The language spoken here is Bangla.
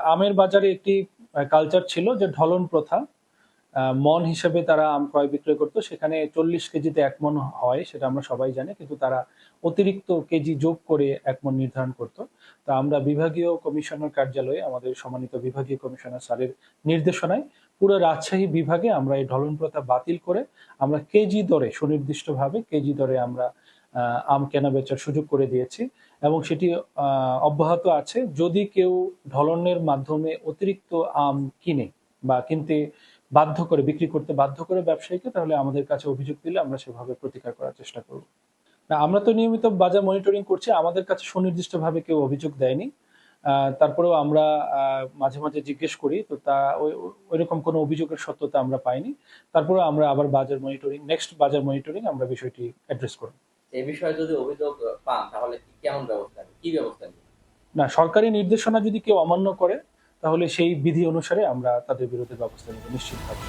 আমের বাজারে একটি কালচার ছিল যে ঢলন প্রথা। মন হিসেবে তারা আম ক্রয় বিক্রয় করতো। সেখানে ৪০ কেজিতে ১ মণ হয় সেটা আমরা সবাই জানি। কিন্তু তারা অতিরিক্ত কেজি যোগ করে ১ মণ নির্ধারণ করত। তো আমরা বিভাগীয় কমিশনার কার্যালয়ে আমাদের সম্মানিত বিভাগীয় কমিশনার স্যারের নির্দেশনায় পুরো রাজশাহী বিভাগে আমরা এই ঢলন প্রথা বাতিল করে আমরা কেজি দরে সুনির্দিষ্টভাবে কেজি দরে আমরা আম কেনা-বেচার সুযোগ করে দিয়েছি এবং সেটি অব্যাহত আছে। যদি কেউ ঢলনের মাধ্যমে অতিরিক্ত আম কিনে বা কিনতে বাধ্য করে, বিক্রি করতে বাধ্য করে ব্যবসায়ীকে, তাহলে আমাদের কাছে অভিযোগ দিলে আমরা সেভাবে প্রতিকার করার চেষ্টা করব। না, আমরা তো নিয়মিত বাজার মনিটরিং করছি। আমাদের কাছে সুনির্দিষ্টভাবে কেউ অভিযোগ দেয়নি। তারপরেও আমরা মাঝে, মাঝে জিজ্ঞেস করি। তো ঐরকম কোনো অভিযোগের সত্যতা আমরা পাইনি। তারপরেও আমরা আবার নেক্সট বাজার মনিটরিং আমরা বিষয়টি অ্যাড্রেস করব। এই বিষয়ে যদি অভিযোগ পান তাহলে কেমন ব্যবস্থা নেবেন? কি ব্যবস্থা নেবেন? না, সরকারি নির্দেশনা যদি কেউ অমান্য করে তাহলে সেই বিধি অনুসারে আমরা তাদের বিরুদ্ধে ব্যবস্থা নেব নিশ্চিতভাবে।